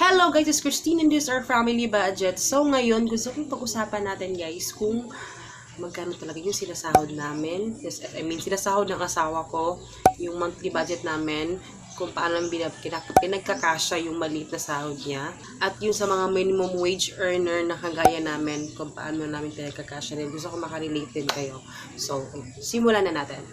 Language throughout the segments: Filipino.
Hello guys, it's Christine and this is our family budget. So ngayon, gusto kong pag-usapan natin guys kung magkano talaga yung sinasahod namin. Sinasahod ng asawa ko, yung monthly budget namin, kung paano pinagkakasya yung maliit na sahod niya. At yung sa mga minimum wage earner na kagaya namin, kung paano namin pinagkakasya din. Gusto ko makarelate din kayo. So, simulan na natin.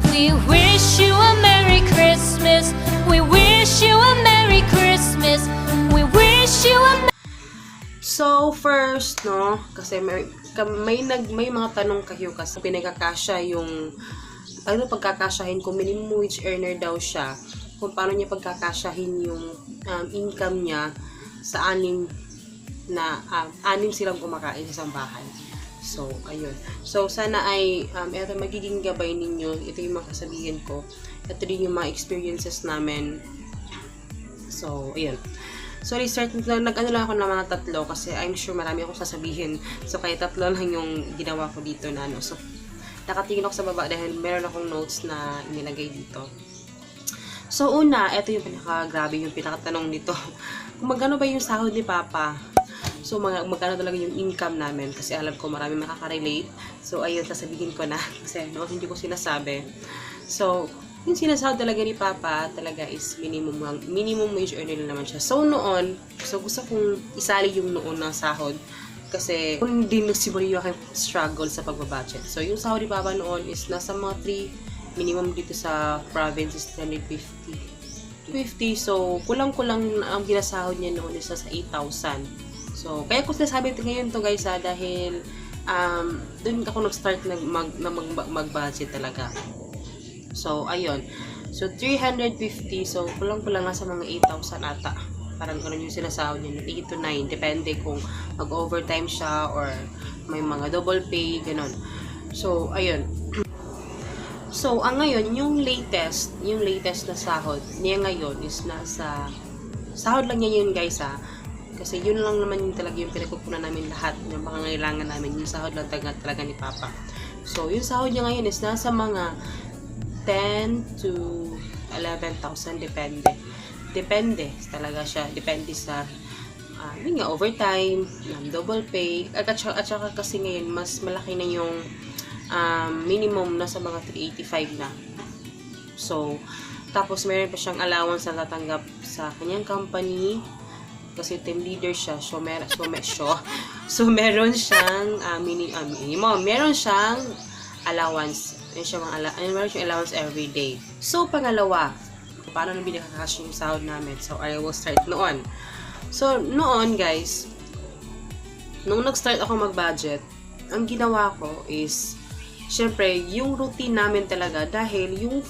We wish you a Merry Christmas. We wish you a Merry Christmas. We wish you a So, first, no, kasi may mga tanong kayo kasi pinagkakasya yung, paano pagkakasyahin kung minimum wage earner daw siya, kung paano niya pagkakasyahin yung income niya sa anim silang kumakain sa isang bahay. So, ayun. So, sana ay, ito magiging gabay ninyo. Ito yung mga kasabihin ko. Ito din yung mga experiences namin. So, ayun. Sorry, nag-ano lang ako ng mga tatlo kasi I'm sure marami akong sasabihin. So, kaya tatlo lang yung ginawa ko dito na ano. So, nakatingin ako sa baba dahil meron akong notes na inilagay dito. So, una, ito yung pinaka-grabe yung pinakatanong nito. Kung magkano ba yung sahod ni Papa? So, magkano talaga yung income namin? Kasi alam ko marami makaka-relate. So, ayun, sasabihin ko na. Kasi, no, hindi ko sinasabi. So, yung sinasahod talaga ni Papa, talaga is minimum wage earner naman siya. So, noon, gusto kong isali yung noon na sahod. Kasi, kung hindi nagsimula yung aking struggle sa pagbabudget. So, yung sahod ni Papa noon is nasa mga 3, minimum dito sa province is 350. So, kulang-kulang ang ginasahod niya noon is nasa 8,000. So, kaya ko sinasabi ngayon to guys dahil doon ako nag-start mag-budget talaga. So, ayun. So, 350. So, kulang-kulang nga sa mga 8,000 ata. Parang gano'n yung sinasahod niya. 8 to 9. Depende kung mag-overtime siya or may mga double pay, gano'n. So, ayun. So, ang ngayon, yung latest na sahod niya ngayon is nasa, sahod lang niya yun guys kasi yun lang naman yung talaga yung pinagkukunan namin lahat ng pangangailangan namin. Yung sahod lang talaga ni Papa. So, yung sahod niya ngayon is nasa mga 10 to 11,000. Depende talaga siya. Depende sa yun nga, overtime, double pay. At saka kasi ngayon, mas malaki na yung minimum nasa mga 385 na. So, tapos meron pa siyang allowance na tatanggap sa kanyang company. Kasi team leader siya, so meron siyang meron siyang allowance. Meron siyang allowance every day. So, pangalawa, paano nang binakakasya yung sahod namin? So, I will start noon. So, noon, guys, nung nag-start ako mag-budget, ang ginawa ko is, syempre, yung routine namin talaga, dahil yung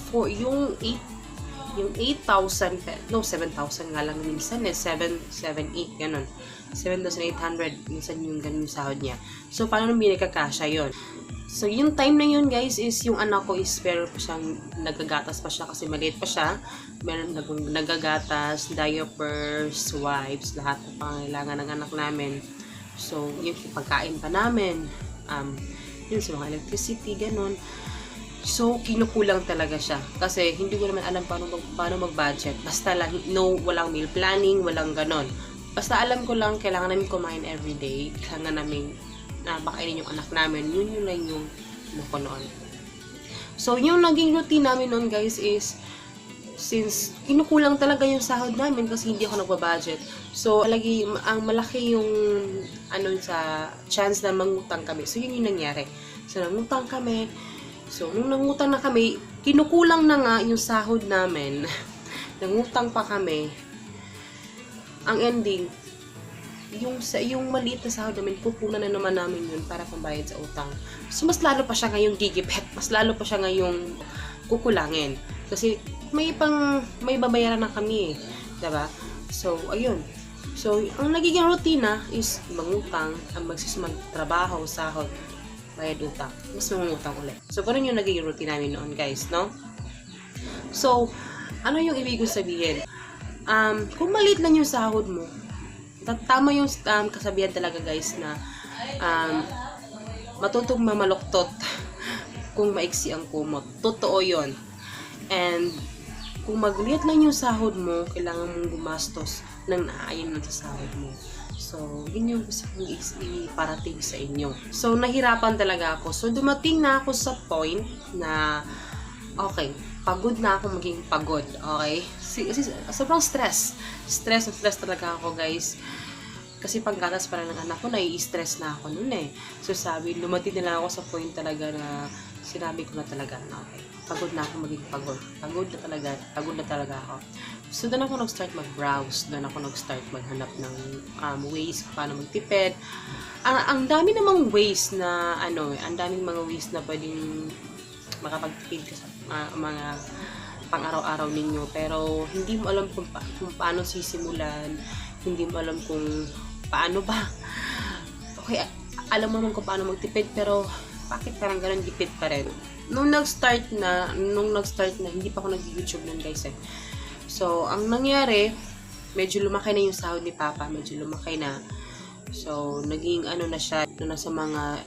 8,000, no, 7,000 nga lang minsan, 7, 8, ganun. 7,800, minsan yung ganun yung sahod niya. So, paano nang binakakasya yun? So, yung time na yun, guys, is yung anak ko is meron pa siyang nagagatas pa siya kasi maliit pa siya. Meron nagagatas, diapers, wipes, lahat ng pangangailangan ng anak namin. So, yung pagkain pa namin, yun sa mga electricity, ganun. So, kinukulang talaga siya. Kasi, hindi ko naman alam paano mag-budget. Basta lang, walang meal planning, walang ganon. Basta alam ko lang, kailangan namin kumain everyday. Kailangan namin pakainin yung anak namin. Yun lang yung ko noon. So, yung naging routine namin noon, guys, is since kinukulang talaga yung sahod namin kasi hindi ako nagbabudget. So, ang malaki yung sa chance na mangutang kami. So, yun yung nangyari. So, nangutang kami. So, nung nangutang na kami, kinukulang na nga yung sahod namin. Nangutang pa kami. Ang ending, yung maliit na sahod namin, kukunan na naman namin yun para pambayad sa utang. So, mas lalo pa siya ngayong gigipet. Mas lalo pa siya ngayong kukulangin. Kasi, may babayaran na kami diba? So, ayun. So, ang nagiging rutina is mangutang, ang magtrabaho, sahod, bayad utang. Mas mangutang ulit. So, ganun yung nagiging routine namin noon, guys, no? So, ano yung ibig sabihin? Kung maliit lang yung sahod mo, tama yung kasabihan talaga, guys, na matutong mamaluktot kung maiksi ang kumot. Totoo yon. And kung magliit lang yung sahod mo, kailangan mong gumastos ng naayon lang sa sahod mo. So, yun yung gusto kong iparating sa inyo. So, nahirapan talaga ako. So, dumating na ako sa point na, okay, pagod na ako maging pagod. Okay? Sobrang stress. Stress talaga ako, guys. Kasi paggatas pa lang ng anak ko, nai-stress na ako noon eh. So, lumating na lang ako sa point talaga na sinabi ko na talaga na, okay, pagod na ako maging pagod. Pagod na talaga ako. So, doon ako nag-start mag-browse. Doon ako nag-start maghanap ng ways paano magtipid. Ang dami namang ways na, ang daming mga ways na pwedeng makapagtipid ka sa mga pang-araw-araw ninyo. Pero, hindi mo alam kung paano sisimulan. Hindi mo alam kung paano ba. Okay, alam mo naman kung paano magtipid, pero bakit parang ganun gipit pa rin? Nung nag-start na, hindi pa ako nag-YouTube nun, guys eh. So, ang nangyari, medyo lumaki na yung sahod ni Papa, medyo lumaki na. So, naging na siya, nasa mga,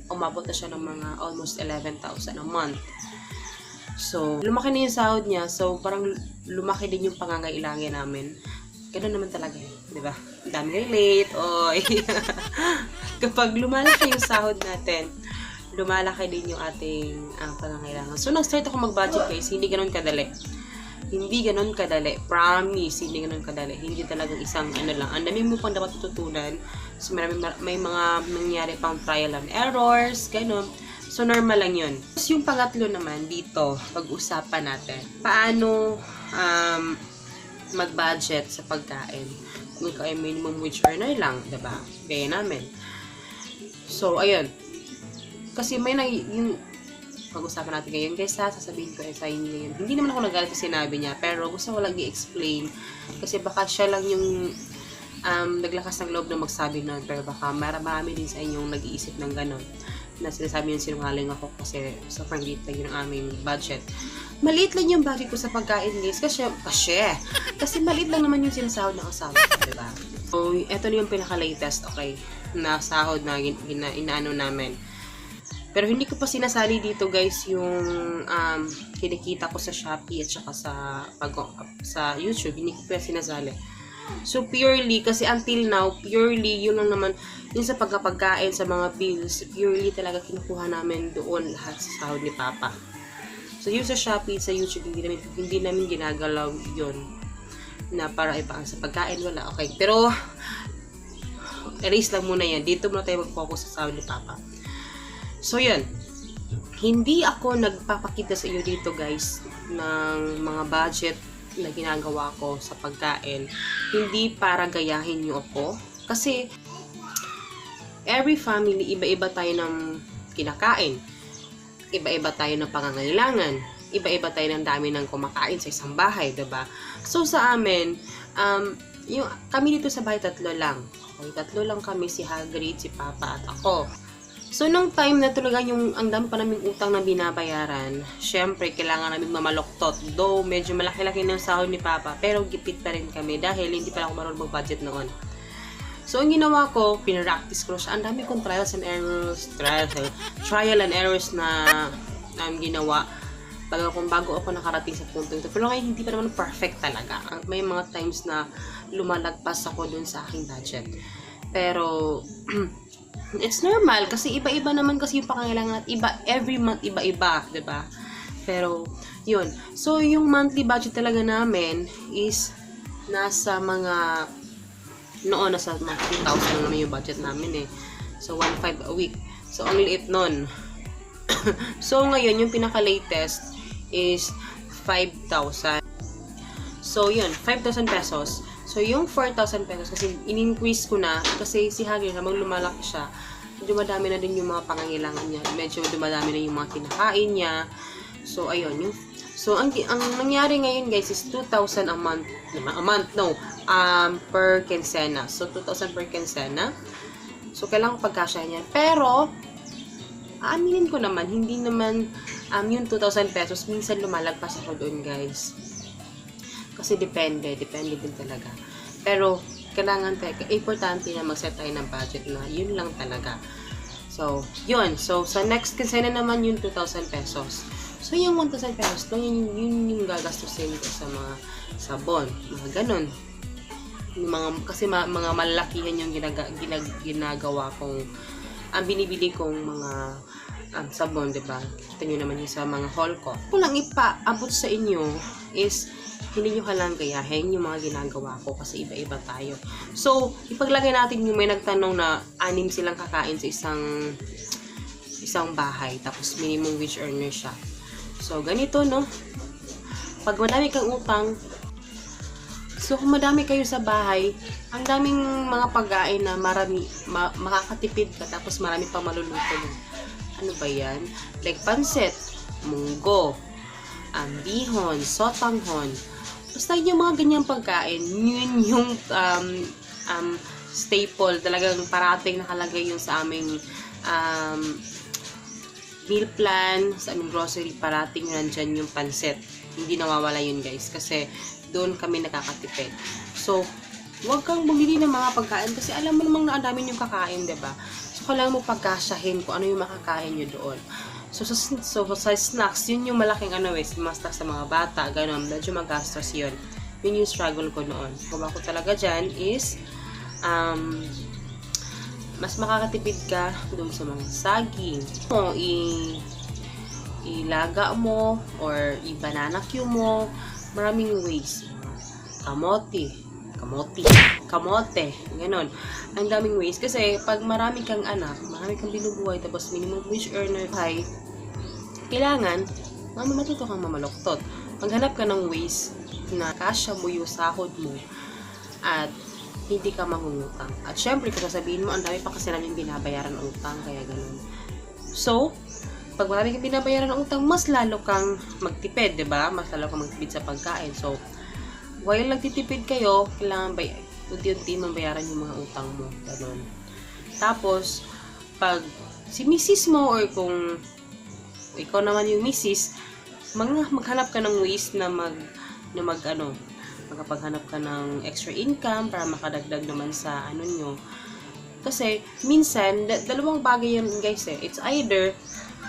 umabot na siya ng mga almost 11,000 a month. So, lumaki na yung sahod niya, so parang lumaki din yung pangangailangan namin. Ganun naman talaga eh, di ba? Dami relate, oy. Kapag lumalaki yung sahod natin, lumalaki din yung ating pangangailangan. So, nag-start ako mag-budget, guys. Hindi ganun kadali. Hindi ganun kadali. Promise, hindi ganun kadali. Hindi talagang isang lang. Ang dami mo pang dapat tututunan. So, may mga nangyari pang trial and errors, ganun. So, normal lang yun. So, yung pangatlo naman dito, pag-usapan natin. Paano mag-budget sa pagkain? Kung ikaw ay minimum wage earner lang, diba? Gaya namin. So, ayun. Kasi may yung pag-usapan natin ngayon, guys, sasabihin ko sa inyo ngayon. Hindi naman ako nagalit sa sinabi niya, pero gusto ko lang i-explain. Kasi baka siya lang yung naglakas ng loob na magsabi nun, pero baka marami din sa inyong nag-iisip ng ganon. Na sinasabi yung sinungaling ako kasi sobrang liit lang yung aming budget. Maliit lang yung budget ko sa pagkain, guys. Kasi maliit lang naman yung sinasahod ng asawa ko, diba? So, eto na yung pinaka-latest, okay, na sahod na inaano namin. Pero hindi ko pa sinasali dito, guys, yung kinikita ko sa Shopee at saka sa YouTube. Hindi ko pa sinasali. So, purely, kasi until now, purely, yun lang naman, yun sa pagkapagkain, sa mga bills, purely talaga kinukuha namin doon lahat sa sahod ni Papa. So, yung sa Shopee, sa YouTube, hindi namin ginagalaw yun na para ipaan sa pagkain, wala. Okay, pero, erase lang muna yan. Dito muna tayo mag-focus sa sahod ni Papa. So, yun. Hindi ako nagpapakita sa iyo dito, guys, ng mga budget na ginagawa ko sa pagkain. Hindi para gayahin niyo ako. Kasi, every family, iba-iba tayo ng kinakain. Iba-iba tayo ng pangangailangan. Iba-iba tayo ng dami ng kumakain sa isang bahay, diba? So, sa amin, kami dito sa bahay, 3 lang. Okay, 3 lang kami, si Hagrid, si Papa, at ako. So, nung time na talaga ang dami pa naming utang na binabayaran, syempre, kailangan namin mamaloktot. Though, medyo malaki-laki ng sahod ni Papa, pero gipit pa rin kami dahil hindi pa ako marunong mag-budget noon. So, ang ginawa ko, pinractice ko siya. Ang dami kong trial and errors na ginawa. Bago ako nakarating sa punto ito. Pero ngayon, hindi pa naman perfect talaga. May mga times na lumalagpas ako dun sa aking budget. Pero, it's normal kasi iba-iba naman kasi yung pangangailangan at every month iba-iba, 'di ba? Pero yun. So yung monthly budget talaga namin is nasa mga nasa mga 2,000 lang naman yung budget namin eh. So 1,500 a week. So ang liit nun. So ngayon yung pinaka-latest is 5,000. So yun, 5,000 pesos. So, yung 4,000 pesos, kasi in-increase ko na, kasi si Hagrid, habang lumalaki siya, dumadami na din yung mga pangangailangan niya. Medyo dumadami na yung mga kinakain niya. So, ayun. So, ang nangyari ngayon, guys, is 2,000 a month. Per quinzena. So, 2,000 per quinzena. So, kailangan ko pagkasya niyan. Pero, aaminin ko naman, hindi naman yung 2,000 pesos, minsan lumalagpas ako doon, guys. Kasi depende din talaga. Pero, kailangan importante na mag-set tayo ng budget na yun lang talaga. So, yun. So, sa next quinzena naman yung 2,000 pesos. So, yung 1,000 pesos, yun yung gagastusin ko sa mga sabon, mga ganun. Yung kasi mga malalakihan yung ginagawa kong, binibili kong mga sabon, diba? Kita nyo naman yung sa mga haul ko. Kung lang ipaabot sa inyo is, hindi nyo halang gayahin yung mga ginagawa ko kasi iba-iba tayo. So, ipaglagay natin yung may nagtanong na 6 silang kakain sa isang bahay, tapos minimum wage earner siya. So, ganito, no? Pag madami kang utang, so kung madami kayo sa bahay, ang daming mga pagkain na makakatipid ka, tapos marami pang maluluto mo. Ano ba yan? Like pansit, munggo, bihon, sotanghon. Basta yung mga ganyang pagkain, yun yung staple, talagang parating nakalagay yun sa aming meal plan, sa aming grocery, parating nandyan yung pansit. Hindi nawawala yun, guys, kasi doon kami nakakatipid. So, huwag kang bumili ng mga pagkain kasi alam mo namang na ang dami yung kakain, diba? So, kailangan mo pagkasyahin kung ano yung makakain nyo doon. So, sa snacks, yun yung malaking mga snacks sa mga bata, gano'n, medyo magastos yun. Yun yung struggle ko noon. Kung ako talaga dyan is, mas makakatipid ka doon sa mga saging. Kung ilaga mo, or i-banana cue mo, maraming ways. Kamote, gano'n. Ang daming ways. Kasi, pag marami kang anak, marami kang binubuhay, tapos minimum wage earner high, kailangan, matuto kang mamaloktot. Maghanap ka ng ways na kasya mo yung sahod mo, at hindi ka mangungutang. At syempre, kung sasabihin mo, ang dami pa kasi namin binabayaran ng utang, kaya gano'n. So, pag marami kang binabayaran ng utang, mas lalo kang magtipid, diba? Mas lalo kang magtipid sa pagkain. So, while nagtitipid kayo, kailangan unti-unti mabayaran yung mga utang mo. Ganun. Tapos, pag si misis mo, or kung ikaw naman yung misis, maghanap ka ng ways na makapaghanap ka ng extra income para makadagdag naman sa nyo. Kasi, minsan, dalawang bagay yan, guys, eh. It's either,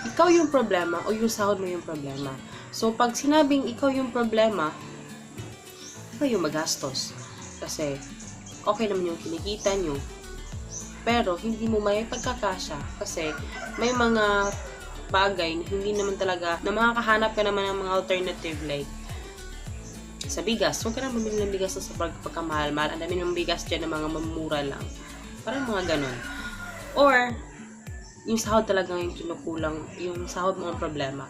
ikaw yung problema, o yung sahod mo yung problema. So, pag sinabing ikaw yung problema, ikaw yung magastos. Kasi, okay naman yung kinikita nyo. Pero, hindi mo may pagkakasya. Kasi, may mga bagay na hindi naman talaga, na makakahanap ka naman ng mga alternative, like, sa bigas. Huwag ka na bumili ng bigas na sa pagkamahal-mahal. Ang dami ng bigas dyan na mga mamura lang. Parang mga ganon. Or, yung sahod talaga yung kinukulang, yung sahod mo ang problema.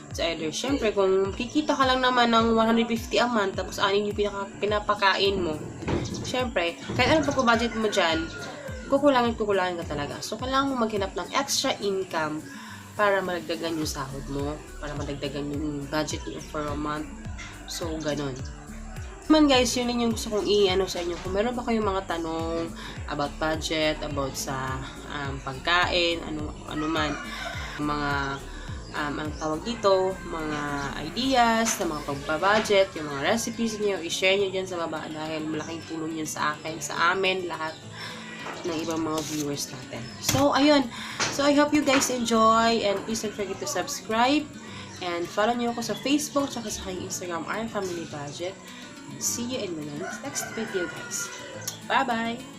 It's either, syempre, kung kikita ka lang naman ng 150 a month, tapos 6 yung pinapakain mo, syempre, kahit anong pagpabudget mo dyan, kukulangin ka talaga. So, kailangan mo maghanap ng extra income para madagdagan yung sahod mo, para madagdagan yung budget mo for a month. So, ganon. Man guys, yun yung gusto kong sa inyo. Kung meron ba kayong mga tanong about budget, about sa pagkain, ano man, mga ang tawag dito, mga ideas, na mga pagpa-budget, yung mga recipes niyo, i-share niyo dyan sa baba dahil malaking tulong yun sa akin, sa amin, lahat ng ibang mga viewers natin. So, ayun. So, I hope you guys enjoy, and please don't forget to subscribe and follow niyo ako sa Facebook at sa aking Instagram, Our Family Budget. See you in the next video, guys. Bye-bye!